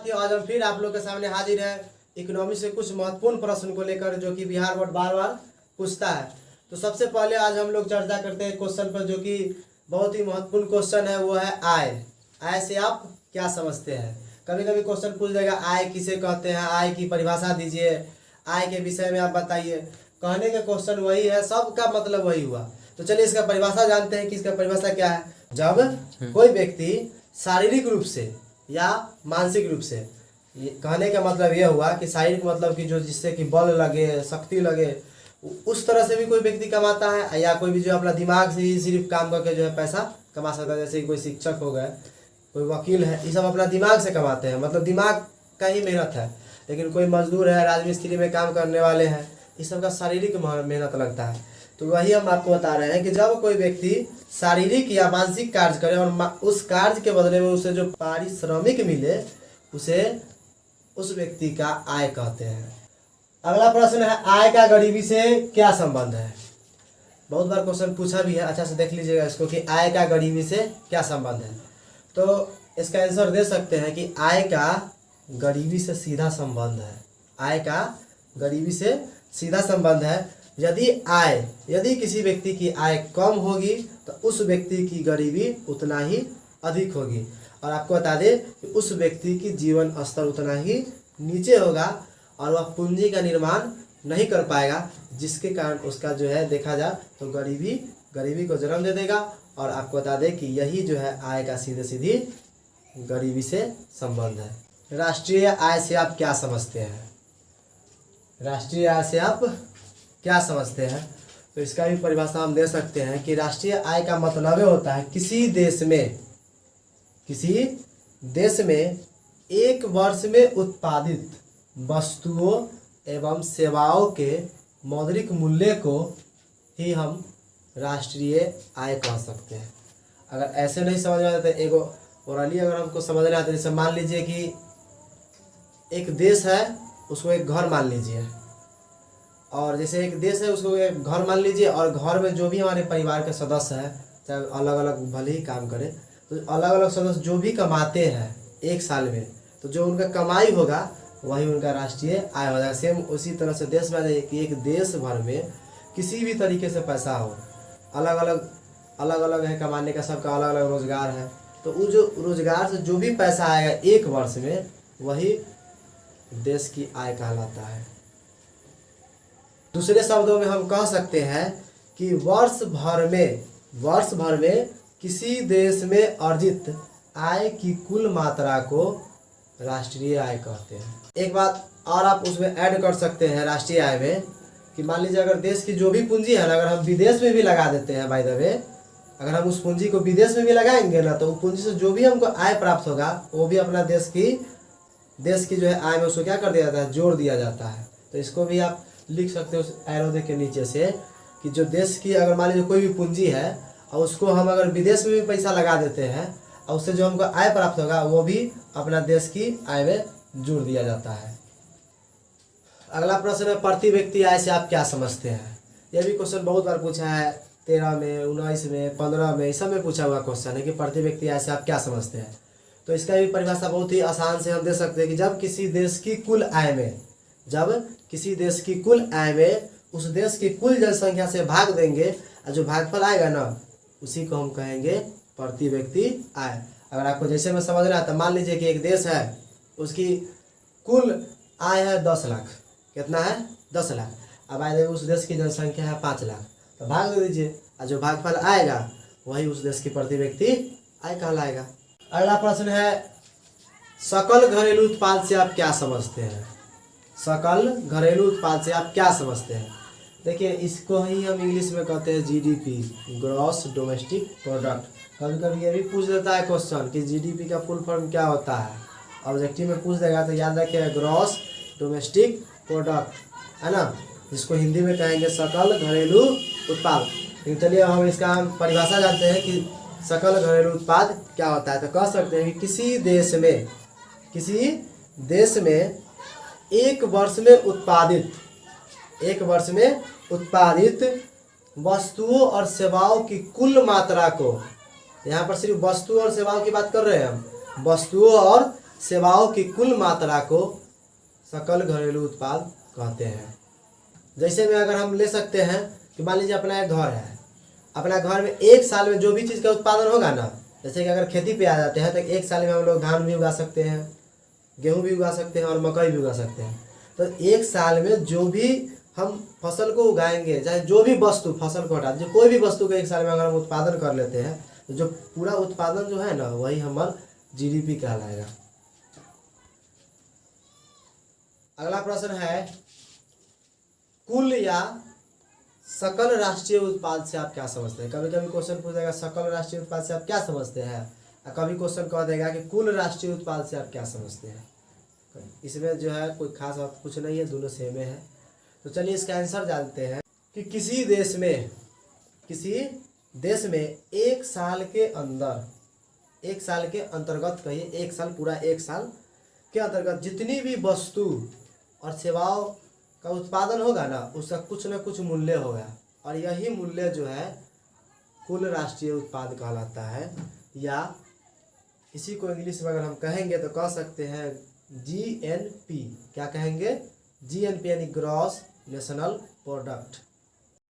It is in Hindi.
साथियों, आज हम फिर आप लोग के सामने हाजिर है इकोनॉमी से कुछ महत्वपूर्ण प्रश्न को लेकर जो कि बिहार बोर्ड बार बार पूछता है। तो सबसे पहले आज हम लोग चर्चा करते हैं क्वेश्चन पर, जो कि बहुत ही महत्वपूर्ण क्वेश्चन है। वो है आय। आय से आप क्या समझते हैं? कभी कभी क्वेश्चन पूछ देगा आय किसे कहते हैं, आय की परिभाषा दीजिए, आय के विषय में आप बताइए। कहने का क्वेश्चन वही है, सबका मतलब वही हुआ। तो चलिए इसका परिभाषा जानते हैं कि इसका परिभाषा क्या है। जब कोई व्यक्ति शारीरिक रूप से या मानसिक रूप से, कहने का मतलब यह हुआ कि शारीरिक मतलब कि जो जिससे कि बल लगे, शक्ति लगे, उस तरह से भी कोई व्यक्ति कमाता है, या कोई भी जो अपना दिमाग से ही सिर्फ काम करके जो है पैसा कमा सकता है। जैसे कि कोई शिक्षक हो गए, कोई वकील है, ये सब अपना दिमाग से कमाते हैं, मतलब दिमाग का ही मेहनत है। लेकिन कोई मजदूर है, राजमिस्त्री में काम करने वाले हैं, इस सब का शारीरिक मेहनत लगता है। तो वही हम आपको बता रहे हैं कि जब कोई व्यक्ति शारीरिक या मानसिक कार्य करे और उस कार्य के बदले में उसे जो पारिश्रमिक मिले, उसे उस व्यक्ति का आय कहते हैं। अगला प्रश्न है, आय का गरीबी से क्या संबंध है? बहुत बार क्वेश्चन पूछा भी है, अच्छा से देख लीजिएगा इसको कि आय का गरीबी से क्या संबंध है। तो इसका आंसर दे सकते हैं कि आय का गरीबी से सीधा संबंध है। आय का गरीबी से सीधा संबंध है। यदि किसी व्यक्ति की आय कम होगी तो उस व्यक्ति की गरीबी उतना ही अधिक होगी। और आपको बता दें कि उस व्यक्ति की जीवन स्तर उतना ही नीचे होगा और वह पूंजी का निर्माण नहीं कर पाएगा, जिसके कारण उसका जो है देखा जाए तो गरीबी को जन्म दे देगा। और आपको बता दें कि यही जो है आय का सीधी गरीबी से संबंध है। राष्ट्रीय आय से आप क्या समझते हैं? राष्ट्रीय आय से आप क्या समझते हैं? तो इसका भी परिभाषा हम दे सकते हैं कि राष्ट्रीय आय का मतलब होता है किसी देश में एक वर्ष में उत्पादित वस्तुओं एवं सेवाओं के मौद्रिक मूल्य को ही हम राष्ट्रीय आय कह सकते हैं। अगर ऐसे नहीं समझ में आता तो एगो ओरली अगर हमको समझना आता है, जैसे मान लीजिए कि एक देश है, उसको एक घर मान लीजिए, और जैसे एक देश है उसको एक घर मान लीजिए, और घर में जो भी हमारे परिवार के सदस्य हैं, चाहे अलग अलग भले ही काम करें, तो अलग अलग सदस्य जो भी कमाते हैं एक साल में, तो जो उनका कमाई होगा वही उनका राष्ट्रीय आय हो जाएगा। सेम उसी तरह से देश में आ जाए कि एक देश भर में किसी भी तरीके से पैसा हो, अलग अलग है कमाने का, सबका अलग अलग रोजगार है, तो वो जो रोजगार से जो भी पैसा आएगा एक वर्ष में, वही देश की आय कहलाता है। दूसरे शब्दों में हम कह सकते हैं कि वर्ष भर में किसी देश में अर्जित आय की कुल मात्रा को राष्ट्रीय आय कहते हैं। एक बात और आप उसमें ऐड कर सकते हैं राष्ट्रीय आय में, कि मान लीजिए अगर देश की जो भी पूंजी है ना, अगर हम विदेश में भी लगा देते हैं, बाय द वे अगर हम उस पूंजी को विदेश में भी लगाएंगे ना, तो वो पूंजी से जो भी हमको आय प्राप्त होगा वो भी अपना देश की जो है आय में उसको क्या कर दिया जाता है, जोड़ दिया जाता है। तो इसको भी आप लिख सकते हो उस एरो के नीचे से, कि जो देश की अगर मान लीजिए कोई भी पूंजी है और उसको हम अगर विदेश में भी पैसा लगा देते हैं और उससे जो हमको आय प्राप्त होगा वो भी अपना देश की आय में जोड़ दिया जाता है। अगला प्रश्न है, प्रति व्यक्ति आय से आप क्या समझते हैं? यह भी क्वेश्चन बहुत बार पूछा है, 13 में, 19 में, 15 में, इस सब में पूछा हुआ क्वेश्चन है कि प्रति व्यक्ति आय से आप क्या समझते हैं। तो इसका भी परिभाषा बहुत ही आसान से हम दे सकते हैं कि जब किसी देश की कुल आय में उस देश की कुल जनसंख्या से भाग देंगे और जो भागफल आएगा ना, उसी को हम कहेंगे प्रति व्यक्ति आय। अगर आपको जैसे में समझ रहा है, तो मान लीजिए कि एक देश है, उसकी कुल आय है 10 लाख। कितना है? 10 लाख। अब आए उस देश की जनसंख्या है 5 लाख, तो भाग दे दीजिए, और जो भागफल आएगा वही उस देश की प्रति व्यक्ति आय कहलाएगा। अगला प्रश्न है, सकल घरेलू उत्पाद से आप क्या समझते हैं? सकल घरेलू उत्पाद से आप क्या समझते हैं? देखिए, इसको ही हम इंग्लिश में कहते हैं जीडीपी, ग्रॉस डोमेस्टिक प्रोडक्ट। कभी कभी ये भी पूछ देता है क्वेश्चन कि जीडीपी का फुल फॉर्म क्या होता है, ऑब्जेक्टिव में पूछ देगा तो याद रखिएगा ग्रॉस डोमेस्टिक प्रोडक्ट, है ना, जिसको हिंदी में कहेंगे सकल घरेलू उत्पाद। लेकिन चलिए हम इसका परिभाषा जानते हैं कि सकल घरेलू उत्पाद क्या होता है। तो कह सकते हैं कि किसी देश में एक वर्ष में उत्पादित वस्तुओं और सेवाओं की कुल मात्रा को, यहाँ पर सिर्फ वस्तु और सेवाओं की बात कर रहे हैं हम, वस्तुओं और सेवाओं की कुल मात्रा को सकल घरेलू उत्पाद कहते हैं। जैसे में अगर हम ले सकते हैं कि मान लीजिए अपना एक घर है, अपना घर में एक साल में जो भी चीज़ का उत्पादन होगा ना, जैसे कि अगर खेती पे आ जाते हैं तो एक साल में हम लोग धान भी उगा सकते हैं, गेहूँ भी उगा सकते हैं और मकई भी उगा सकते हैं। तो एक साल में जो भी हम फसल को उगाएंगे, चाहे जो भी वस्तु, फसल को हटा जो कोई भी वस्तु का एक साल में अगर हम उत्पादन कर लेते हैं तो जो पूरा उत्पादन जो है ना वही हमारा जीडीपी कहलाएगा। अगला प्रश्न है, कुल या सकल राष्ट्रीय उत्पाद से आप क्या समझते हैं। कभी कभी क्वेश्चन पूछेगा सकल राष्ट्रीय उत्पाद से आप क्या समझते हैं, और कभी क्वेश्चन कह देगा कि कुल राष्ट्रीय उत्पाद से आप क्या समझते हैं। इसमें जो है कोई खास बात कुछ नहीं है, दोनों सेम है। तो चलिए इसका आंसर जानते हैं कि किसी देश में एक साल के अंदर, एक साल के अंतर्गत कहिए, एक साल पूरा एक साल के अंतर्गत जितनी भी वस्तु और सेवाओं का उत्पादन होगा ना उसका कुछ न कुछ मूल्य होगा, और यही मूल्य जो है कुल राष्ट्रीय उत्पाद कहलाता है। या इसी को इंग्लिश में अगर हम कहेंगे तो कह सकते हैं जीएनपी। क्या कहेंगे? जीएनपी यानी ग्रॉस नेशनल प्रोडक्ट।